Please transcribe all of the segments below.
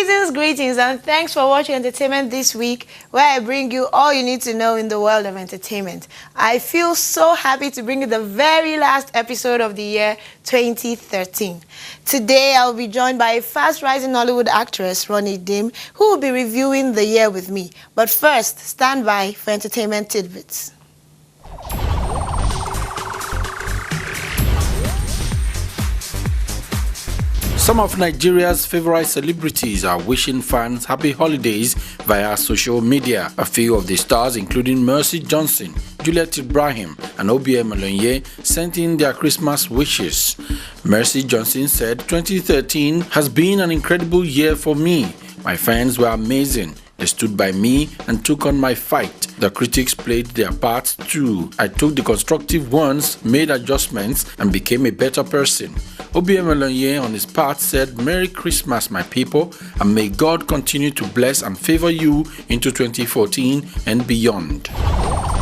Greetings, and thanks for watching Entertainment This Week, where I bring you all you need to know in the world of entertainment. I feel so happy to bring you the very last episode of the year 2013. Today, I'll be joined by a fast-rising Nollywood actress, Ronnie Dim, who will be reviewing the year with me. But first, stand by for entertainment tidbits. Some of Nigeria's favorite celebrities are wishing fans happy holidays via social media. A few of the stars, including Mercy Johnson, Juliet Ibrahim, and Obiemo Olonye, sent in their Christmas wishes. Mercy Johnson said, "2013 has been an incredible year for me. My fans were amazing. They stood by me and took on my fight. The critics played their parts too. I took the constructive ones, made adjustments, and became a better person." Obiemo Olonye on his part said, "Merry Christmas, my people, and may God continue to bless and favor you into 2014 and beyond."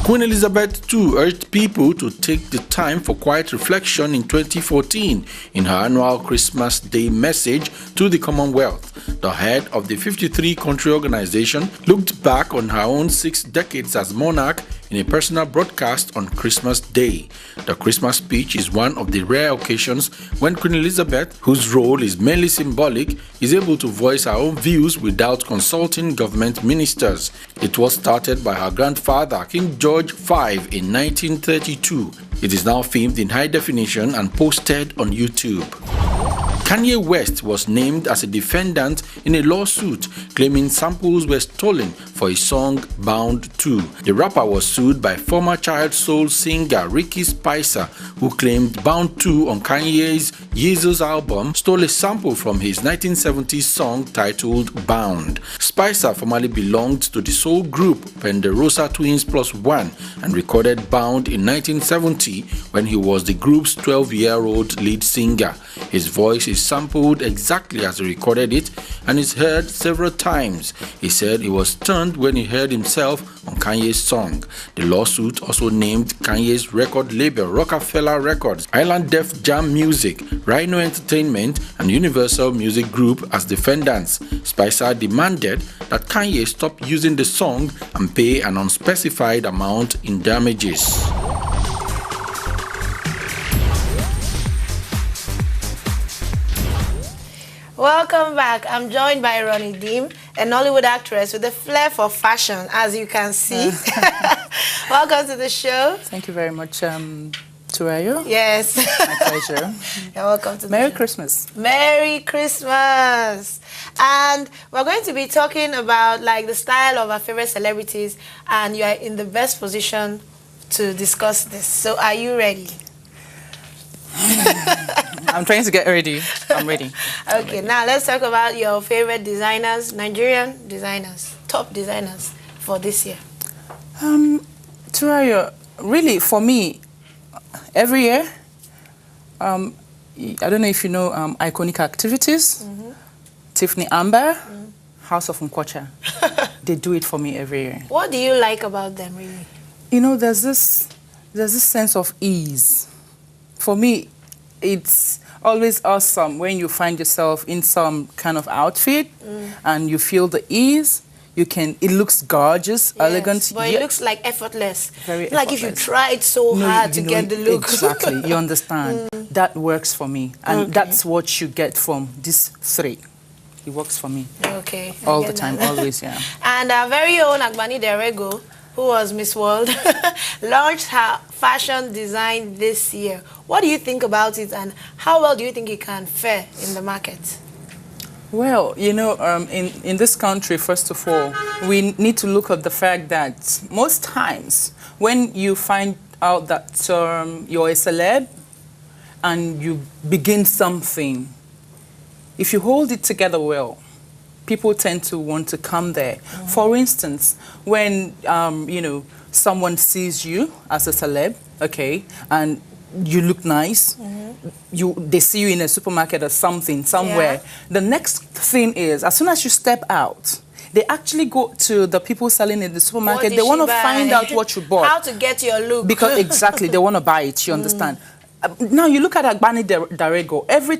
Queen Elizabeth II urged people to take the time for quiet reflection in 2014 in her annual Christmas Day message to the Commonwealth. The head of the 53-country organization looked back on her own 6 decades as monarch in a personal broadcast on Christmas Day. The Christmas speech is one of the rare occasions when Queen Elizabeth, whose role is mainly symbolic, is able to voice her own views without consulting government ministers. It was started by her grandfather, King George V, in 1932. It is now filmed in high definition and posted on YouTube. Kanye West was named as a defendant in a lawsuit claiming samples were stolen for his song Bound 2. The rapper was sued by former child soul singer Ricky Spicer, who claimed Bound 2 on Kanye's Yeezus album stole a sample from his 1970s song titled Bound. Spicer formerly belonged to the soul group Penderosa Twins Plus One and recorded Bound in 1970 when he was the group's 12-year-old lead singer. His voice is sampled exactly as he recorded it and is heard several times. He said he was stunned when he heard himself on Kanye's song. The lawsuit also named Kanye's record label Rockefeller Records, Island Def Jam Music, Rhino Entertainment, and Universal Music Group as defendants. Spicer demanded that Kanye stop using the song and pay an unspecified amount in damages. Welcome back. I'm joined by Ronnie Dim, a Nollywood actress with a flair for fashion, as you can see. Welcome to the show. Thank you very much, Turayo. Yes. My pleasure. You're welcome to Merry Christmas. Merry Christmas. And we're going to be talking about like the style of our favorite celebrities, and you are in the best position to discuss this. So are you ready? I'm trying to get ready. I'm ready. Okay, now let's talk about your favorite designers, Nigerian designers, top designers for this year. Turayo, really, for me, every year, I don't know if you know Iconic Activities, Tiffany Amber, House of Nkwocha. They do it for me every year. What do you like about them, really? You know, there's this sense of ease. For me, it's always awesome when you find yourself in some kind of outfit and you feel the ease. It looks gorgeous, yes, elegant. But it looks like effortless. Very like effortless. if you tried so hard to get the look. Exactly, you understand. That works for me. And that's what you get from these 3. It works for me. Okay. All the time, always, yeah. And our very own Agbani Derego, who was Miss World, launched her fashion design this year. What do you think about it, and how well do you think it can fare in the market? Well, you know, in this country, first of all, we need to look at the fact that most times when you find out that you're a celeb and you begin something, if you hold it together well, people tend to want to come there. For instance, when, you know, someone sees you as a celeb, okay, and you look nice, they see you in a supermarket or something, somewhere. Yeah. The next thing is, as soon as you step out, they actually go to the people selling in the supermarket. They want to find out what you bought. How to get your look. Because exactly, they want to buy it, you understand. Now you look at Agbani Darego, every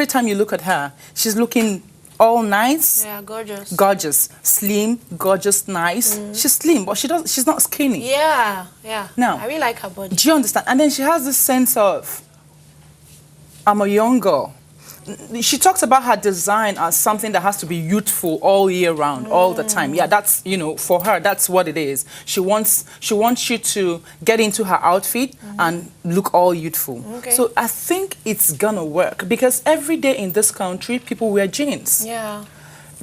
time you look at her, she's looking all nice. Yeah, gorgeous. Gorgeous, slim, gorgeous, nice. She's slim, but she's not skinny. Yeah, yeah. Now, I really like her body. do you understand? And then she has this sense of, I'm a young girl. She talks about her design as something that has to be youthful all year round, all the time. Yeah, that's, you know, for her, that's what it is. She wants you to get into her outfit and look all youthful. Okay. So I think it's gonna work because every day in this country, people wear jeans. Yeah.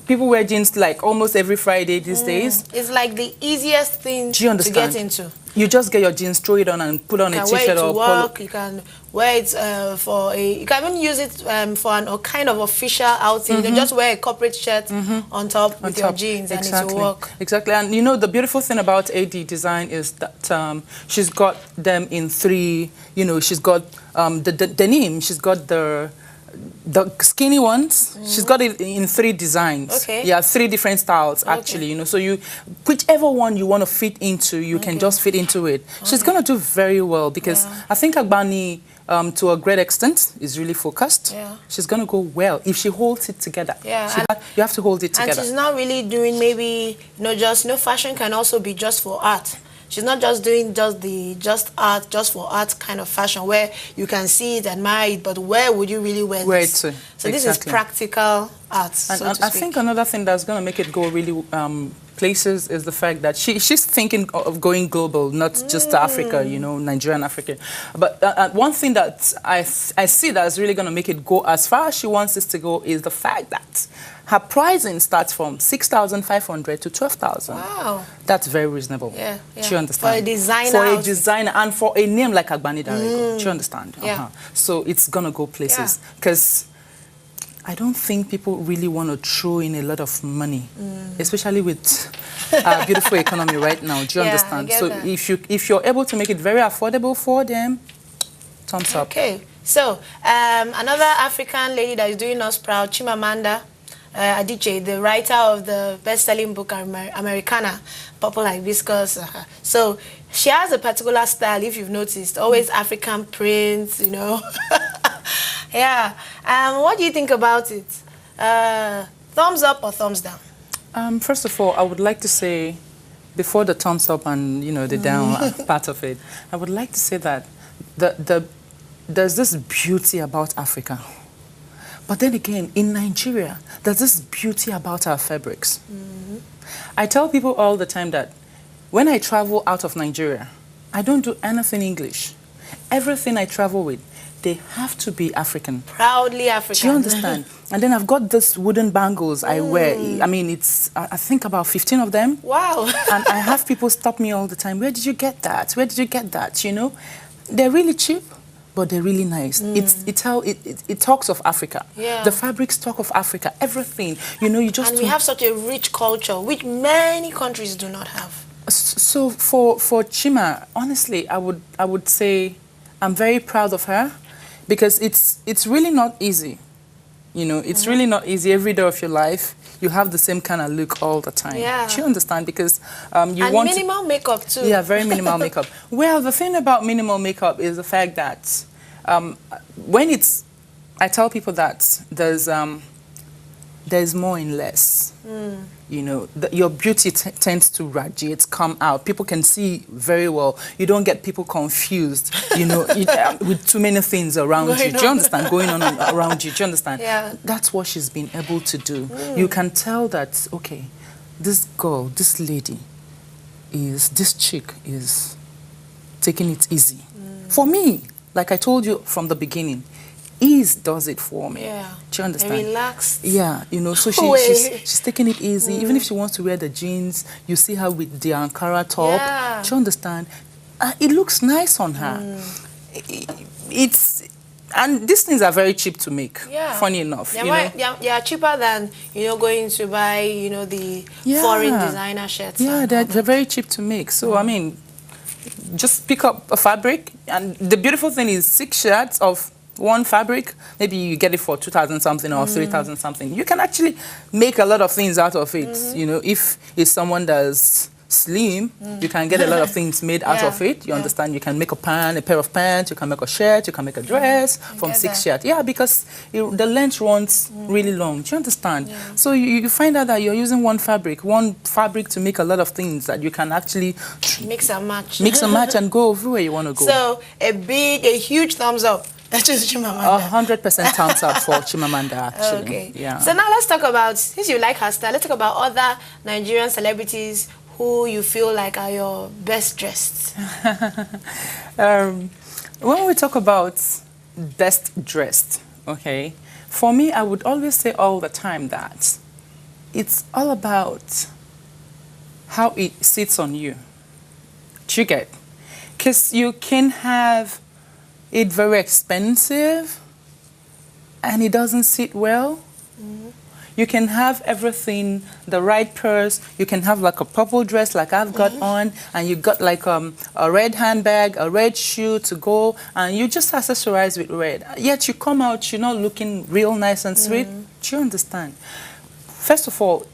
People wear jeans like almost every Friday these days. It's like the easiest thing Do you to understand? get into. You just get your jeans, throw it on, and put on a You can wear t-shirt it to or polo. work. You can wear it for a. You can even use it for a kind of official outing. You know, just wear a corporate shirt on top with your jeans, and it will work. Exactly. And you know, the beautiful thing about AD Design is that she's got them in three. You know, she's got the denim. She's got the skinny ones. She's got it in three designs. Okay. Yeah, three different styles actually. You know, so you whichever one you want to fit into, you can just fit into it. She's gonna do very well because I think Agbani, to a great extent, is really focused. Yeah. She's gonna go well if she holds it together. Yeah. You have to hold it together. And she's not really doing maybe fashion can also be just for art. She's not just doing just art, just for art kind of fashion where you can see it, admire it, but where would you really wear this? So this is practical art, so to I speak. think another thing that's going to make it go really places is the fact that she's thinking of going global, not just Africa, you know, Nigeria and Africa. But one thing that I see that's really going to make it go as far as she wants this to go is the fact that her pricing starts from 6,500 to 12,000. Wow. That's very reasonable. Yeah, yeah. Do you understand? For a designer. For a designer and for a name like Agbani Darego. Do you understand? Yeah. So it's going to go places. Because I don't think people really want to throw in a lot of money, especially with our beautiful economy right now. Do you understand? I get So that. if you're able to make it very affordable for them, thumbs up. Okay. So another African lady that is doing us proud, Chimamanda Adichie, the writer of the best-selling book Americana, Purple Hibiscus. So she has a particular style, if you've noticed, always African prints, you know. Yeah. What do you think about it? Thumbs up or thumbs down? First of all, I would like to say, before the thumbs up and you know the down part of it, I would like to say that there's this beauty about Africa. But then again, in Nigeria, there's this beauty about our fabrics. I tell people all the time that when I travel out of Nigeria, I don't do anything English. Everything I travel with, they have to be African. Proudly African. Do you understand? And then I've got this wooden bangles I wear. I mean, I think about 15 of them. Wow. And I have people stop me all the time. Where did you get that? Where did you get that? You know, they're really cheap, but they're really nice. It talks of Africa. Yeah. The fabrics talk of Africa. Everything. You know, you just. And we have such a rich culture, which many countries do not have. So for Chima, honestly, I would say I'm very proud of her, because it's really not easy. You know, it's really not easy. Every day of your life, you have the same kind of look all the time. Yeah. Do you understand? Because you and want minimal makeup too. Yeah, very minimal makeup. Well, the thing about minimal makeup is the fact that I tell people that there's more in less. You know, your beauty tends to radiate, come out. People can see very well. You don't get people confused, you know, with too many things around you. Do you understand? Going on around you. Do you understand? Yeah. That's what she's been able to do. You can tell that, okay, this girl, this lady, this chick is taking it easy. For me, like I told you from the beginning, ease does it for me. Yeah. Do you understand? Relaxed. Yeah, you know, so she's taking it easy. Even if she wants to wear the jeans, you see her with the Ankara top. Yeah. Do you understand? It looks nice on her. And these things are very cheap to make. Yeah. Funny enough. They are cheaper than, you know, going to buy, you know, the foreign designer shirts. Yeah, they're very cheap to make. So, I mean, just pick up a fabric. And the beautiful thing is 6 shirts of one fabric, maybe you get it for 2,000 something or 3,000 something. You can actually make a lot of things out of it, you know, if it's someone that's slim, you can get a lot of things made out of it. You understand? You can make a pair of pants, you can make a shirt, you can make a dress from 6 yards. Yeah, because the length runs really long. Do you understand? Yeah. So you find out that you're using one fabric to make a lot of things that you can actually mix and match. Mix and match and go everywhere you want to go. So a huge thumbs up. That's just Chimamanda. 100% thumbs up for Chimamanda, actually. Okay. Yeah. So now let's talk about, since you like her style, let's talk about other Nigerian celebrities who you feel like are your best dressed. When we talk about best dressed, okay, for me, I would always say all the time that it's all about how it sits on you. Do you get? Because you can have it very expensive and it doesn't sit well. You can have everything, the right purse, you can have like a purple dress like I've got on, and you got like a red handbag, a red shoe to go, and you just accessorize with red. Yet you come out, you're not looking real nice and sweet. Do you understand? First of all,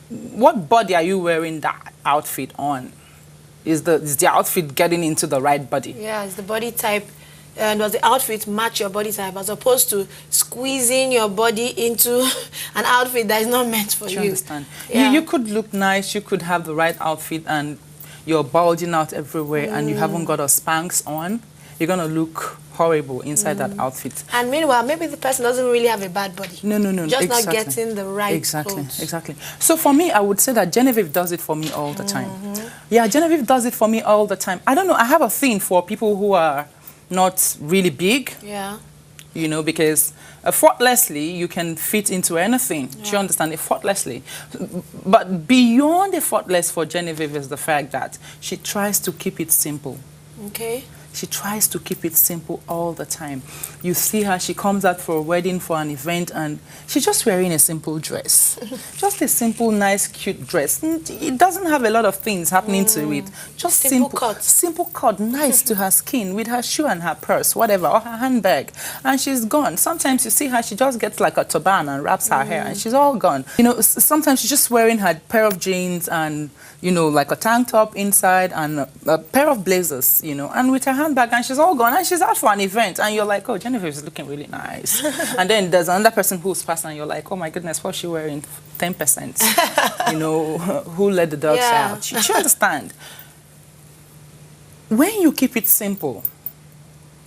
what body are you wearing that outfit on? Is the outfit getting into the right body? Yeah, it's the body type. And does the outfit match your body type as opposed to squeezing your body into an outfit that is not meant for you? Do you understand? Yeah. You could look nice, you could have the right outfit and you're bulging out everywhere and you haven't got a Spanx on. You're going to look horrible inside that outfit. And meanwhile, maybe the person doesn't really have a bad body. No. Just exactly. not getting the right clothes. Exactly. So for me, I would say that Genevieve does it for me all the time. Yeah, Genevieve does it for me all the time. I don't know, I have a thing for people who are not really big. Yeah. You know, because effortlessly you can fit into anything. Do you understand? Effortlessly. But beyond effortless for Genevieve is the fact that she tries to keep it simple. Okay. She tries to keep it simple all the time. You see her, she comes out for a wedding, for an event, and she's just wearing a simple dress. Just a simple, nice, cute dress. It doesn't have a lot of things happening to it. Just simple cut. Simple cut, nice to her skin, with her shoe and her purse, whatever, or her handbag. And she's gone. Sometimes you see her, she just gets like a turban and wraps her hair, and she's all gone. You know, sometimes she's just wearing her pair of jeans and, you know, like a tank top inside and a pair of blazers, you know, and with her handbag, and she's all gone, and she's out for an event, and you're like, oh, Genevieve is looking really nice. And then there's another person who's passing, and you're like, oh my goodness, what's she wearing? 10%. You know, who let the dogs out? You understand? When you keep it simple,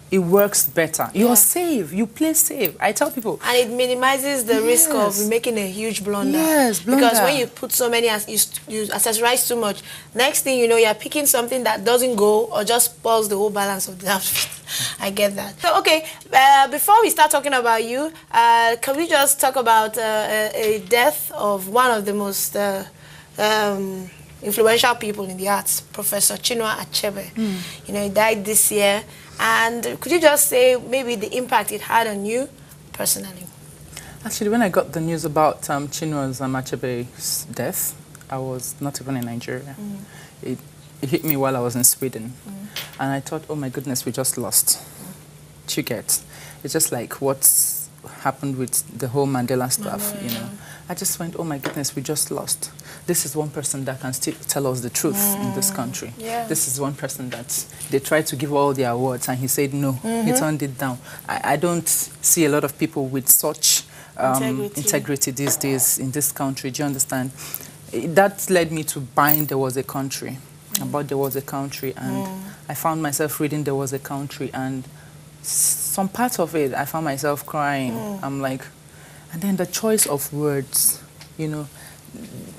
it works better. You're safe. You play safe. I tell people. And it minimizes the risk of making a huge blunder. Yes, blunder. Because when you put so many, you accessorize too much, next thing you know, you're picking something that doesn't go or just spoils the whole balance of the outfit. I get that. So, okay, before we start talking about you, can we just talk about a death of one of the most influential people in the arts, Professor Chinua Achebe. You know, he died this year. And could you just say maybe the impact it had on you personally? Actually, when I got the news about Chinua's Achebe's death, I was not even in Nigeria. It hit me while I was in Sweden. And I thought, oh my goodness, we just lost. You get? It's just like what's happened with the whole Mandela stuff, you know. I just went, oh my goodness, we just lost. This is one person that can still tell us the truth in this country. This is one person that they tried to give all the awards and he said no, he turned it down. I don't see a lot of people with such integrity these days in this country. Do you understand? That led me to buying There Was a Country, about There Was a Country, and I found myself reading There Was a Country, and some parts of it, I found myself crying. I'm like, and then the choice of words, you know,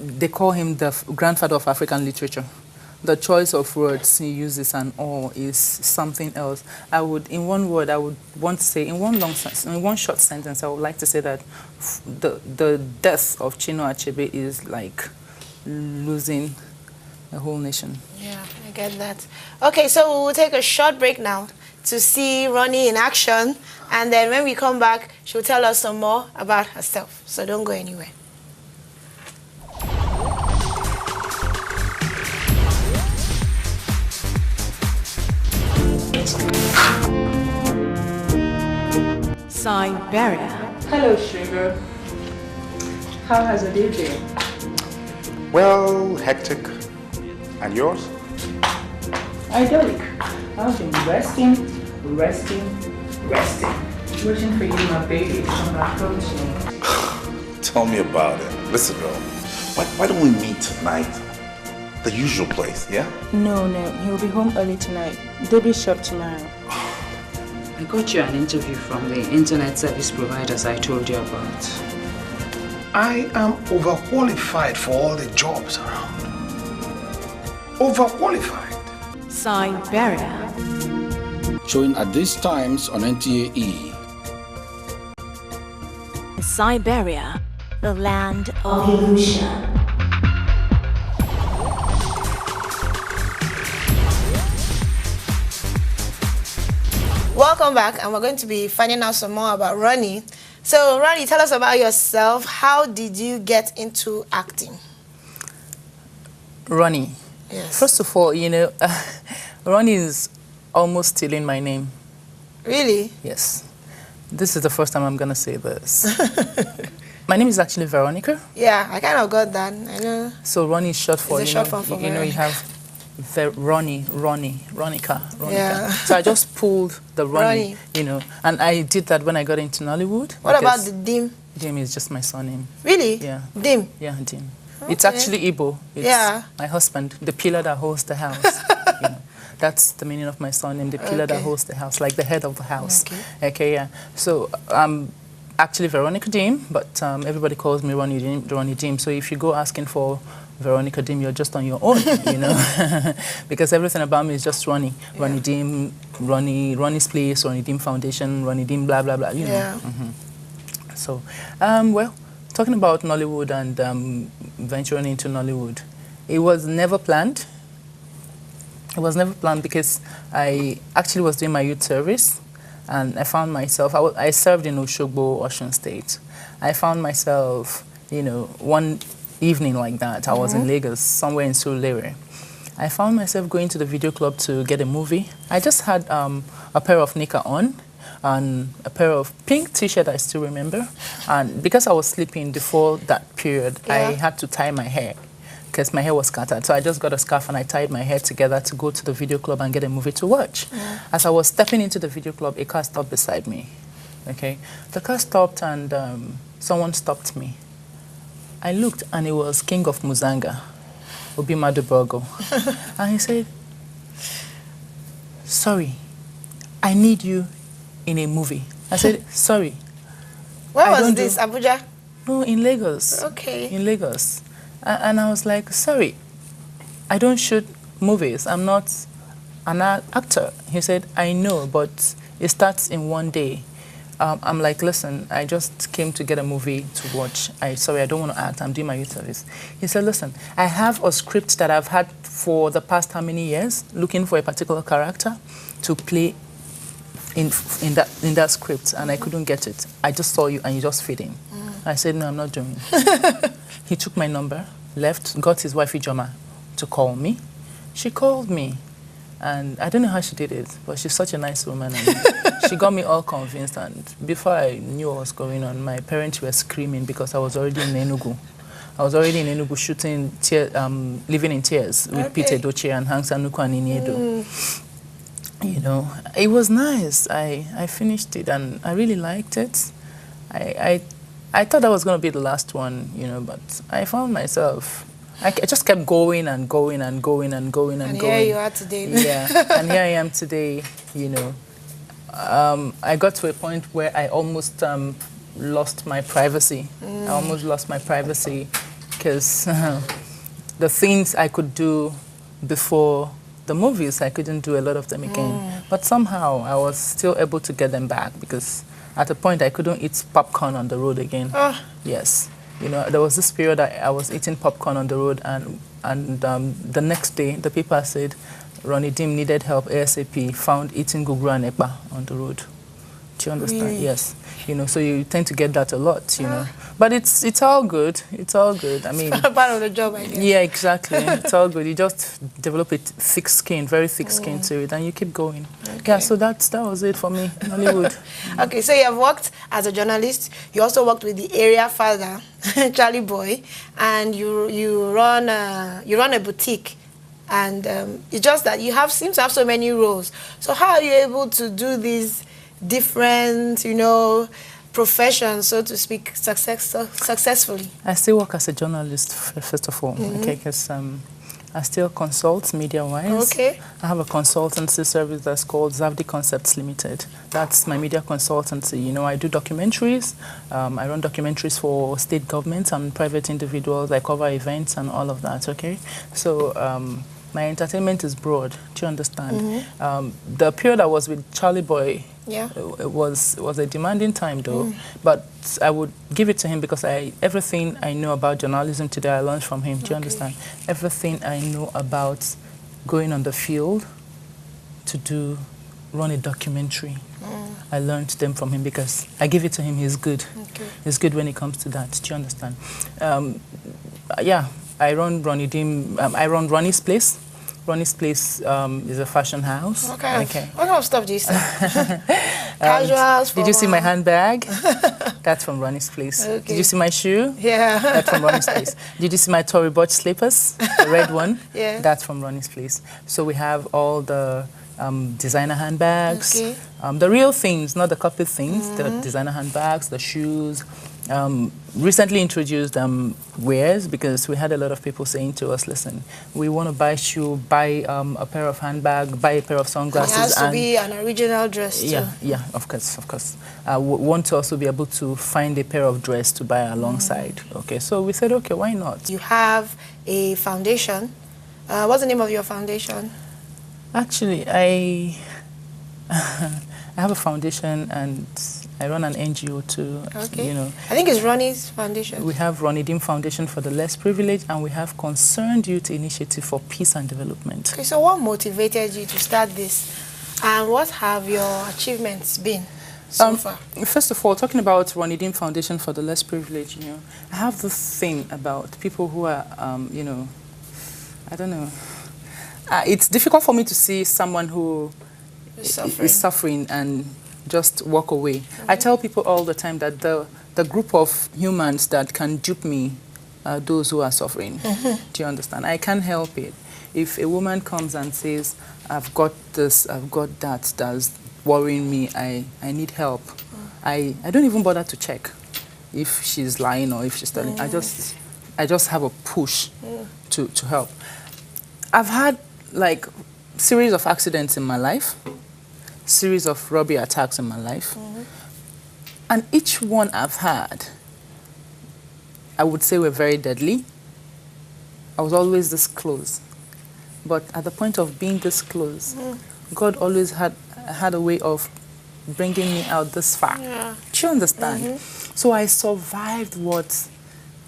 they call him the grandfather of African literature. The choice of words he uses and all is something else. I would, in one word, I would want to say, in one short sentence, I would like to say that the death of Chinua Achebe is like losing a whole nation. Yeah, I get that. Okay, so we'll take a short break now to see Ronnie in action, and then when we come back, she'll tell us some more about herself. So don't go anywhere. Siberia. Hello, sugar. How has the day been? Well, hectic. And yours? Idyllic. I've been resting, waiting for you, my baby, to come back home to me. Tell me about it. Listen, girl, why don't we meet tonight? The usual place, yeah? No, he'll be home early tonight. They'll be shop tomorrow. I got you an interview from the internet service providers I told you about. I am overqualified for all the jobs around. Overqualified. Siberia. Showing at these times on NTAE. Siberia, the land of illusion. Welcome back, and we're going to be finding out some more about Ronnie. So, Ronnie, tell us about yourself. How did you get into acting? Ronnie. Yes. First of all, Ronnie is almost stealing my name. Really? Yes. This is the first time I'm going to say this. My name is actually Veronica. Yeah, I kind of got that. I know. So Ronnie is short for, It's a short form for you have Ronica. Yeah. So I just pulled the Ronnie, and I did that when I got into Nollywood. What about the Dim? Dim is just my surname. Really? Yeah. Dim? Yeah, Dim. Okay. It's actually Igbo. It's my husband, the pillar that holds the house. That's the meaning of my surname, the pillar that holds the house, like the head of the house. Okay, yeah. So I'm actually Veronica Dim, but everybody calls me Ronnie Dim. So if you go asking for Veronica Dim, you're just on your own, because everything about me is just Ronnie. Ronnie Dim, Ronnie's Place, Ronnie Dim Foundation, Ronnie Dim, blah, blah, blah, So, well, talking about Nollywood and venturing into Nollywood, it was never planned. It was never planned because I actually was doing my youth service, and I found myself, I served in Oshogbo, Osun State. I found myself, one evening like that, I was in Lagos, somewhere in Surulere. I found myself going to the video club to get a movie. I just had a pair of knicker on and a pair of pink t-shirt I still remember. And because I was sleeping before that period, I had to tie my hair because my hair was scattered. So I just got a scarf and I tied my hair together to go to the video club and get a movie to watch. As I was stepping into the video club, a car stopped beside me. Okay, the car stopped and someone stopped me. I looked and it was King of Muzanga, Obi Madubogo. And he said, "Sorry, I need you in a movie." I said, "Sorry." Where was this? Abuja? No, in Lagos. Okay. In Lagos. And I was like, "Sorry, I don't shoot movies. I'm not an actor." He said, "I know, but it starts in one day." I'm like, "Listen, I just came to get a movie to watch. Sorry, I don't want to act. I'm doing my youth service." He said, "Listen, I have a script that I've had for the past how many years, looking for a particular character to play in that script, and I couldn't get it. I just saw you and you just fit in." I said, "No, I'm not doing it." He took my number, left, got his wife Ijoma to call me. She called me. And I don't know how she did it, but she's such a nice woman. And she got me all convinced. And before I knew what was going on, my parents were screaming because I was already in Enugu. I was already in Enugu shooting, Living in Tears with Peter Doche and Hank Sanuku and Iniedo. It was nice. I finished it and I really liked it. I thought that was going to be the last one, but I found myself... I just kept going and going and going and going and going. And here you are today. Yeah, and here I am today, I got to a point where I almost lost my privacy. I almost lost my privacy because the things I could do before the movies, I couldn't do a lot of them again. But somehow I was still able to get them back because at a point I couldn't eat popcorn on the road again. Yes. There was this period I was eating popcorn on the road, and the next day, the people said Ronnie Dim needed help ASAP, found eating gugu and ekpa on the road. Do you understand? Really? Yes. So you tend to get that a lot, But it's all good. It's all good. I mean... part of the job, I guess. Yeah, exactly. It's all good. You just develop a thick skin, very thick skin to it, and you keep going. Okay. Yeah, so that was it for me, Nollywood. Okay, so you have worked as a journalist. You also worked with the area father, Charlie Boy, and you run a boutique And it's just that you seem to have so many roles. So how are you able to do these different, professions, so to speak, successfully? I still work as a journalist, first of all, okay, because I still consult media-wise. Okay. I have a consultancy service that's called Zavdi Concepts Limited. That's my media consultancy. I do documentaries. I run documentaries for state governments and private individuals. I cover events and all of that, okay? So my entertainment is broad. Do you understand? The period I was with Charlie Boy, it was a demanding time though, but I would give it to him because everything I know about journalism today I learned from him. Do you understand? Everything I know about going on the field to run a documentary, I learned them from him because I give it to him. He's good. He's good when it comes to that. Do you understand? I run Ronnie Dim. I run Ronnie's Place. Ronnie's Place is a fashion house. Okay. What kind of stuff do you sell? Casuals. Did you see my handbag? That's from Ronnie's Place. Okay. Did you see my shoe? Yeah. That's from Ronnie's Place. Did you see my Tory Burch slippers? The red one? Yeah. That's from Ronnie's Place. So we have all the designer handbags. Okay. The real things, not the copied things. The designer handbags, the shoes. Recently introduced wares because we had a lot of people saying to us, listen, we want to buy shoe, buy a pair of handbag, buy a pair of sunglasses. It has to be an original dress too. Yeah, of course. We want to also be able to find a pair of dress to buy alongside. Okay, so we said, okay, why not? You have a foundation. What's the name of your foundation? Actually, I have a foundation and I run an NGO too. Okay. I think it's Ronnie's foundation. We have Ronnie Dim Foundation for the Less Privileged, and we have Concerned Youth Initiative for Peace and Development. Okay, so what motivated you to start this, and what have your achievements been so far? First of all, talking about Ronnie Dim Foundation for the Less Privileged, I have this thing about people who are, I don't know. It's difficult for me to see someone who is suffering and just walk away. I tell people all the time that the group of humans that can dupe me are those who are suffering. Do you understand? I can't help it. If a woman comes and says, I've got this, I've got that, that's worrying me, I need help, I don't even bother to check if she's lying or if she's telling. I just have a push to help. I've had like series of accidents in my life, series of robbery attacks in my life, and each one I've had, I would say were very deadly. I was always this close, but at the point of being this close, God always had a way of bringing me out this far. Do you understand? So I survived what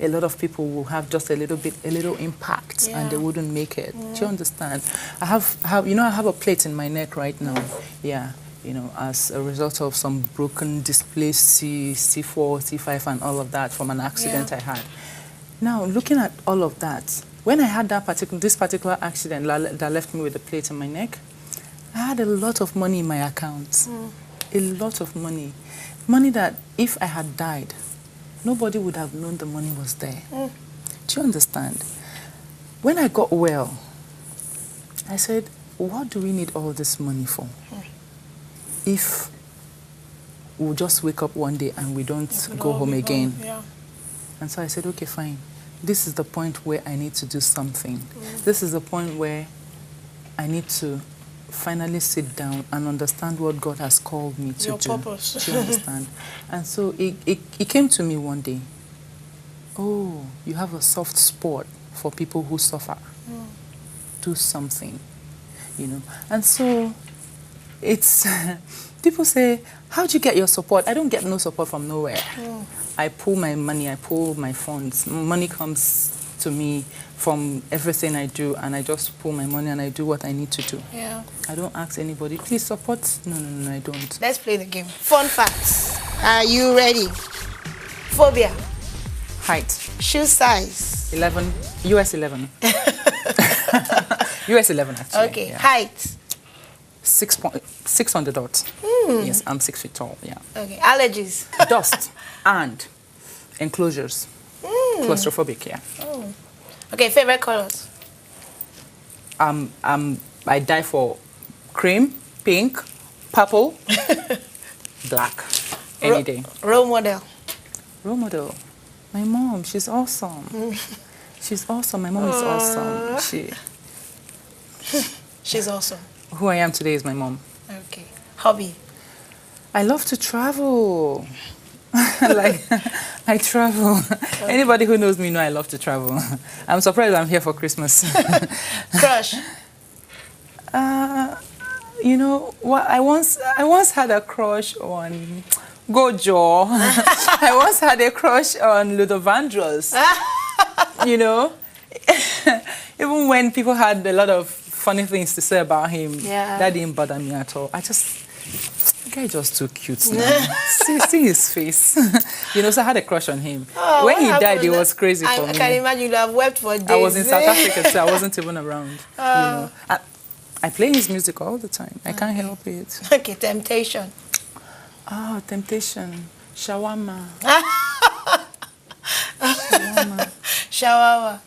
a lot of people will have just a little impact and they wouldn't make it. Do you understand? I have a plate in my neck right now. Yeah, as a result of some broken displaced C4, C5 and all of that from an accident I had. Now, looking at all of that, when I had this particular accident that left me with a plate in my neck, I had a lot of money in my account. A lot of money. Money that if I had died, nobody would have known the money was there. Do you understand? When I got well, I said, what do we need all this money for? If we'll just wake up one day and we don't go home again. And so I said, okay, fine. This is the point where I need to do something. This is the point where I need to finally sit down and understand what God has called me to do. Purpose. Do you understand? And so it came to me one day. Oh, you have a soft spot for people who suffer. Do something, And so it's, people say, how'd you get your support? I don't get no support from nowhere. I pull my money, I pull my funds. Money comes to me from everything I do, and I just pull my money and I do what I need to do. I don't ask anybody, please support. No, I don't. Let's play the game. Fun facts. Are you ready? Phobia. Height. Shoe size. 11. US 11. US 11 actually. Okay. Height. 6 on the dot. Yes, I'm 6 feet tall. Yeah. Okay. Allergies. Dust and enclosures. Claustrophobic. Yeah. Okay. Favorite colors. I die for cream, pink, purple, black, any day. Role model. Role model. My mom, she's awesome. She's awesome. My mom is awesome. She's awesome. Who I am today is my mom. Okay. Hobby. I love to travel. Like, I travel. Okay. Anybody who knows me know I love to travel. I'm surprised I'm here for Christmas. Crush. You know what? I once had a crush on Gojo. I once had a crush on Ludovandros. You know, even when people had a lot of funny things to say about him, that didn't bother me at all. The guy just too cute now. see his face. You know, so I had a crush on him. Oh, when he died, it was crazy for me. I can imagine you have wept for days. I was in South Africa, so I wasn't even around. You know, I play his music all the time. I can't help it. Okay, Temptation. Oh, Temptation. Shawarma. Shawarma.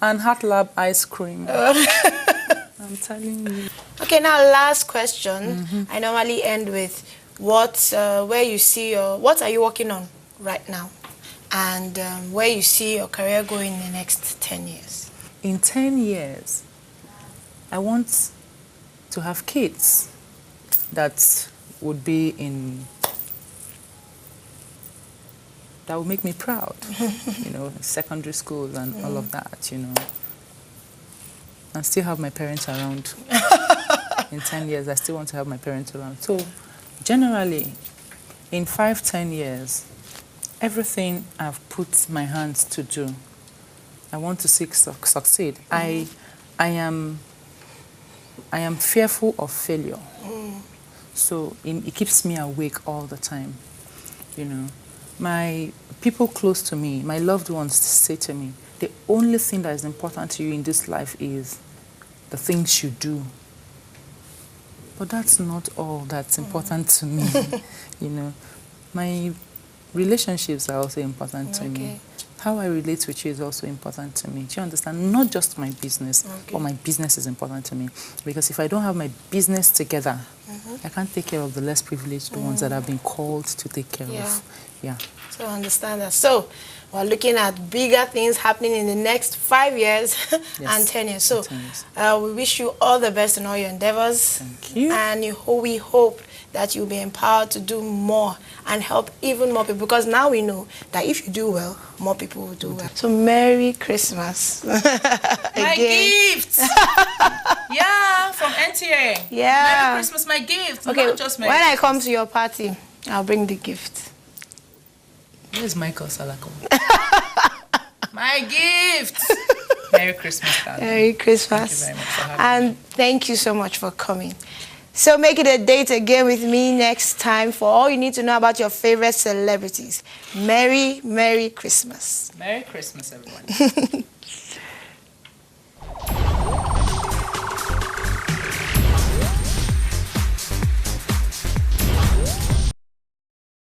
And Hot Lab ice cream. I'm telling you. Okay, now last question. I normally end with what are you working on right now? And where you see your career going in the next 10 years? In 10 years, I want to have kids that would be that would make me proud. You know, secondary school and all of that, you know. And still have my parents around. In 10 years, I still want to have my parents around. So, generally, in 5-10 years, everything I've put my hands to do, I want to succeed. I am fearful of failure. So, it keeps me awake all the time. You know, my people close to me, my loved ones say to me, the only thing that is important to you in this life is the things you do. But that's not all that's important to me. You know, my relationships are also important to me. How I relate with you is also important to me. Do you understand? Not just my business, but my business is important to me. Because if I don't have my business together, I can't take care of the less privileged ones that I've been called to take care of. Yeah. So I understand that. So we're looking at bigger things happening in the next 5 years and 10 years. So we wish you all the best in all your endeavors. Thank you. And we hope that you'll be empowered to do more and help even more people. Because now we know that if you do well, more people will do well. So Merry Christmas. My gift! Yeah, from NTA. Yeah. Merry Christmas, my gift. Okay, not just my when gift. I come to your party, I'll bring the gift. Where's Michael Salako? My gift! Merry Christmas, darling. Merry Christmas. Thank you very much for having me. And thank you so much for coming. So make it a date again with me next time for all you need to know about your favorite celebrities. Merry Christmas. Merry Christmas, everyone.